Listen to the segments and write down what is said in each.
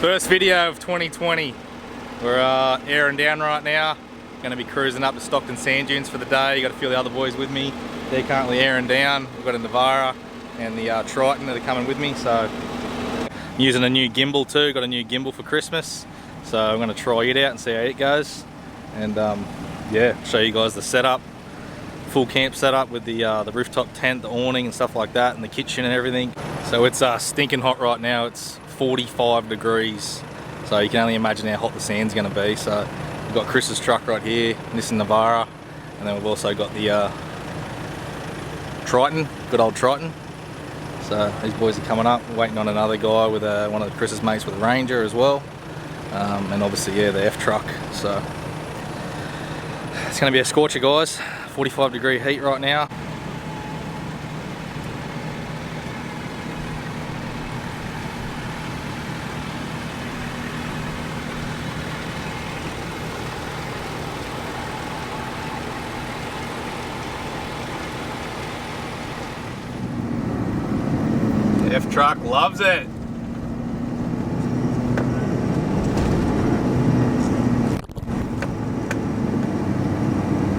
First video of 2020. We're airing down right now. Going to be cruising up to Stockton Sand Dunes for the day. Got a few of the other boys with me. They're currently airing down. We've got a Navara and the Triton that are coming with me. So I'm using a new gimbal too. Got a new gimbal for Christmas. So I'm going to try it out and see how it goes. And yeah, show you guys the setup. Full camp setup with the rooftop tent, the awning and stuff like that, and the kitchen and everything. So it's stinking hot right now. It's 45 degrees. So you can only imagine how hot the sand's going to be. So we've got Chris's truck right here, and this is Navara, and then we've also got the Triton, good old Triton. So these boys are coming up. We're waiting on another guy with one of Chris's mates with a Ranger as well, and obviously yeah, the F truck. So it's going to be a scorcher, guys. 45 degree heat right now. The F truck loves it.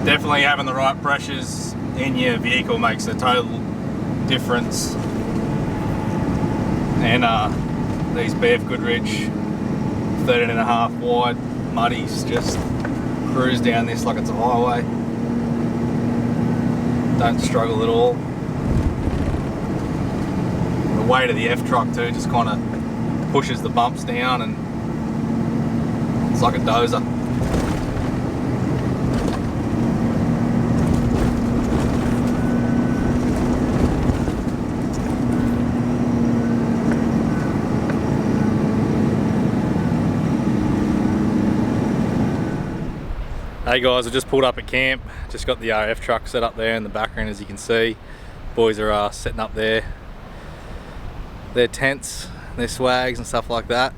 Definitely having the right pressures in your vehicle makes a total difference. And these BF Goodrich 13.5 wide muddies just cruise down this like it's a highway. Don't struggle at all. The weight of the F truck too just kind of pushes the bumps down, and it's like a dozer. Hey guys, I just pulled up at camp. Just got the RF truck set up there in the background, as you can see. Boys are setting up their tents, their swags and stuff like that.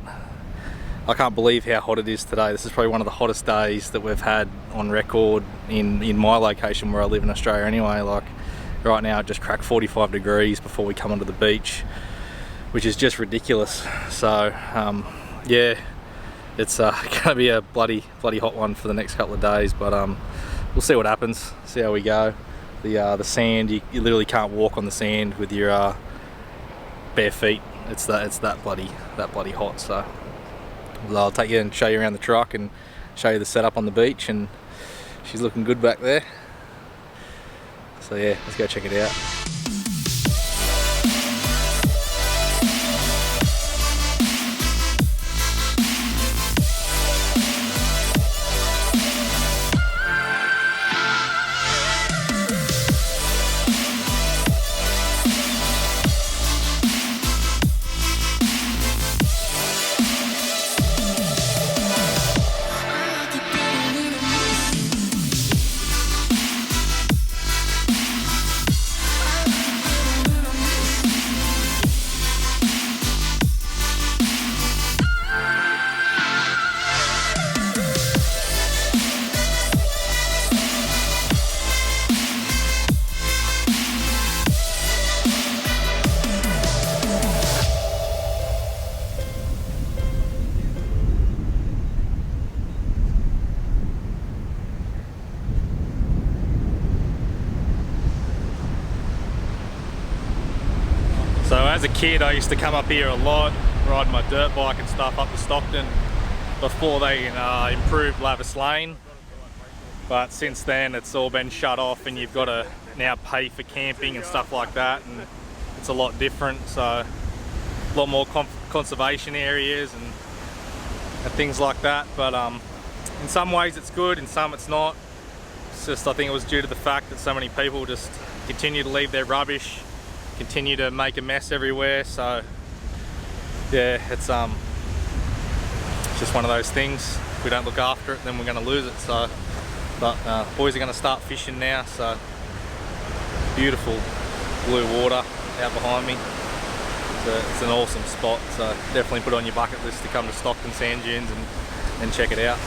I can't believe how hot it is today. This is probably one of the hottest days that we've had on record in my location where I live in Australia anyway. Like right now it just cracked 45 degrees before we come onto the beach, which is just ridiculous. So yeah, it's gonna be a bloody hot one for the next couple of days, but we'll see what happens, see how we go. The sand, you literally can't walk on the sand with your bare feet. It's that bloody hot. So I'll take you and show you around the truck and show you the setup on the beach, and she's looking good back there. So yeah, let's go check it out. So as a kid, I used to come up here a lot, ride my dirt bike and stuff up to Stockton before they improved Lavis Lane. But since then, it's all been shut off, and you've got to now pay for camping and stuff like that, and it's a lot different. So a lot more conservation areas and things like that. But in some ways it's good, in some it's not. It's just, I think it was due to the fact that so many people just continue to leave their rubbish, continue to make a mess everywhere. So yeah, it's just one of those things. If we don't look after it, then we're going to lose it. So, but boys are going to start fishing now. So beautiful blue water out behind me. It's an awesome spot. So definitely put it on your bucket list to come to Stockton Sand Dunes and check it out.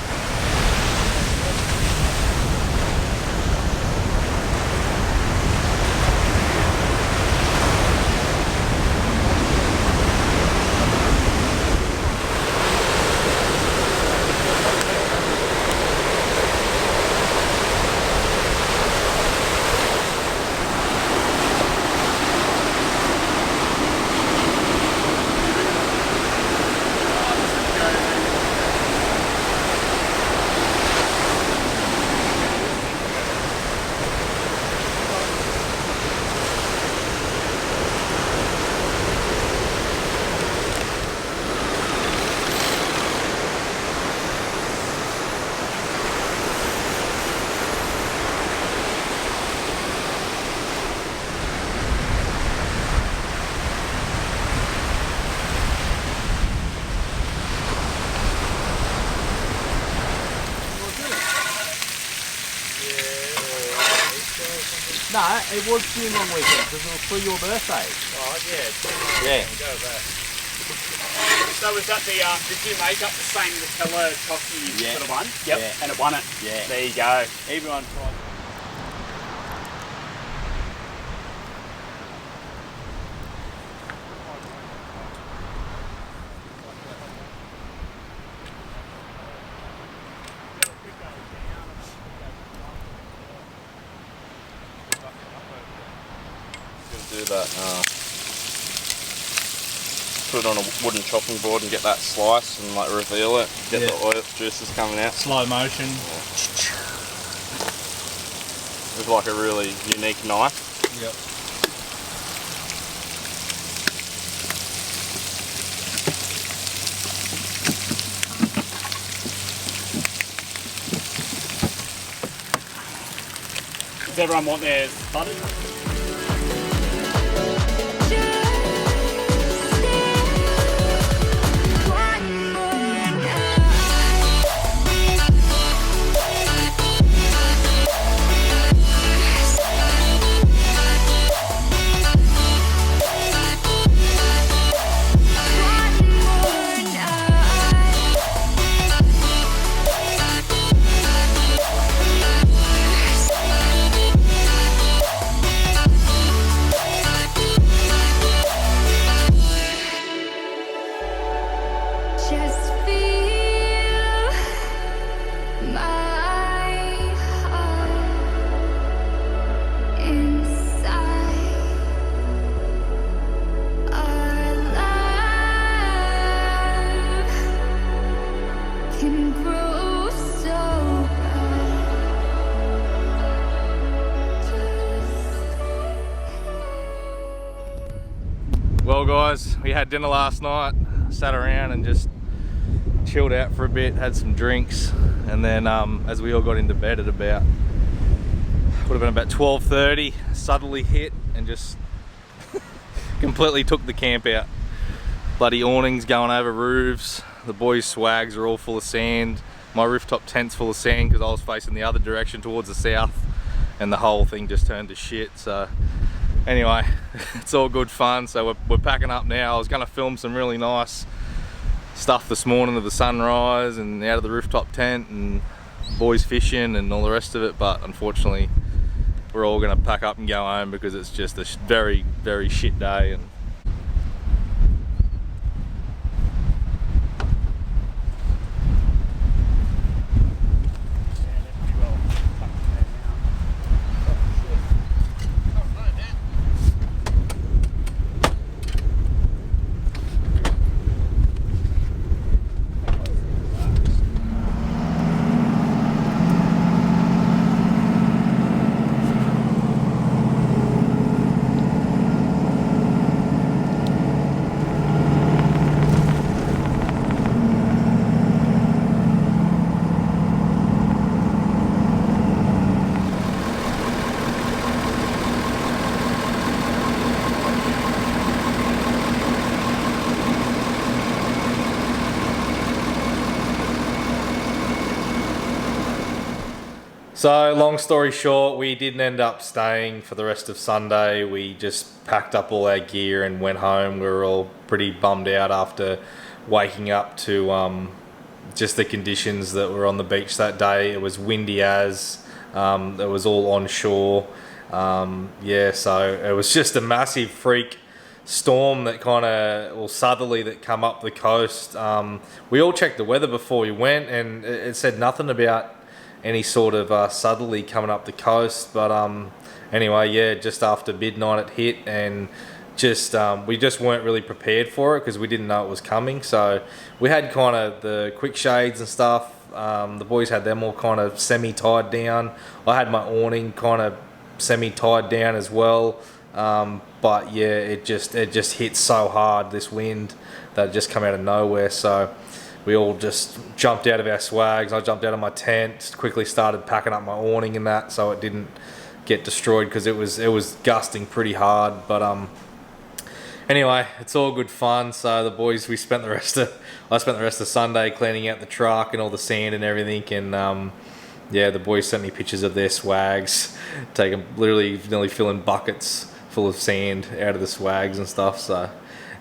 No, it was June long weekend because it was for your birthday. Oh yeah, June long weekend. Go with that. So was that the, did you make up the same Nutella coffee sort of one? Yep, and it won it. Yeah. There you go. Everyone tried. Do that, put it on a wooden chopping board and get that slice and like reveal it, get the oil juices coming out. Slow motion. With like a really unique knife. Yep. Does everyone want theirs buttered? Well guys, we had dinner last night, sat around and just chilled out for a bit, had some drinks, and then as we all got into bed at about, would have been about 12:30, suddenly hit and just completely took the camp out. Bloody awnings going over roofs, the boys' swags are all full of sand, my rooftop tent's full of sand because I was facing the other direction towards the south, and the whole thing just turned to shit. So anyway, it's all good fun. So we're packing up now. I was going to film some really nice stuff this morning of the sunrise and out of the rooftop tent and boys fishing and all the rest of it, but unfortunately we're all going to pack up and go home because it's just a very, very shit day. And so long story short, we didn't end up staying for the rest of Sunday. We just packed up all our gear and went home. We were all pretty bummed out after waking up to just the conditions that were on the beach that day. It was windy as, it was all onshore. Yeah, so it was just a massive freak storm that kind of, or southerly, that come up the coast. We all checked the weather before we went and it said nothing about any sort of southerly coming up the coast, but anyway, yeah, just after midnight it hit, and just we just weren't really prepared for it because we didn't know it was coming. So we had kind of the quick shades and stuff. The boys had them all kind of semi-tied down. I had my awning kind of semi-tied down as well, but yeah, it just hit so hard, this wind, that just come out of nowhere. So we all just jumped out of our swags. I jumped out of my tent, quickly started packing up my awning and that, so it didn't get destroyed because it was gusting pretty hard. But anyway, it's all good fun. So the boys, I spent the rest of Sunday cleaning out the truck and all the sand and everything, and yeah, the boys sent me pictures of their swags, literally nearly filling buckets full of sand out of the swags and stuff. So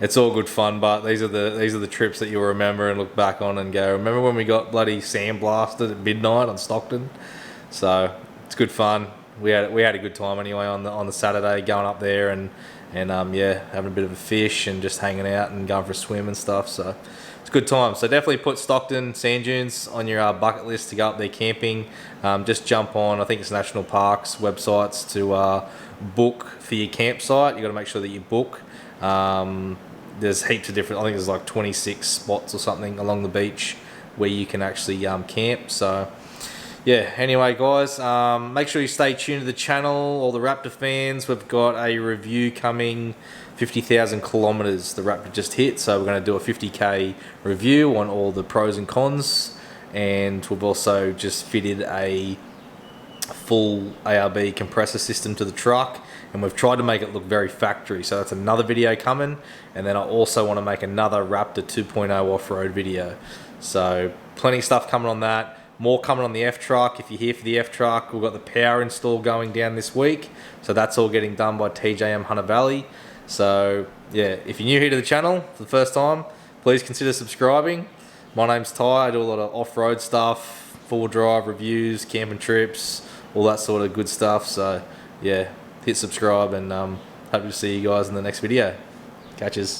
it's all good fun, but these are the trips that you'll remember and look back on and go, remember when we got bloody sandblasted at midnight on Stockton? So it's good fun. We had a good time anyway on the Saturday, going up there and yeah, having a bit of a fish and just hanging out and going for a swim and stuff. So it's a good time. So definitely put Stockton Sand Dunes on your bucket list to go up there camping. Just jump on, I think it's National Parks websites to book for your campsite. You got to make sure that you book. There's heaps of different, I think there's like 26 spots or something along the beach where you can actually camp. So yeah, anyway guys, make sure you stay tuned to the channel, all the Raptor fans. We've got a review coming, 50,000 kilometers the Raptor just hit, so we're going to do a 50k review on all the pros and cons, and we've also just fitted a full ARB compressor system to the truck, and we've tried to make it look very factory, so that's another video coming. And then I also want to make another Raptor 2.0 off-road video, so plenty of stuff coming on that. More coming on the F-Truck. If you're here for the F-Truck, we've got the power install going down this week, so that's all getting done by TJM Hunter Valley. So yeah, if you're new here to the channel for the first time, please consider subscribing. My name's Ty. I do a lot of off-road stuff, four-wheel drive reviews, camping trips, all that sort of good stuff. So yeah, hit subscribe, and hope to see you guys in the next video. Catches.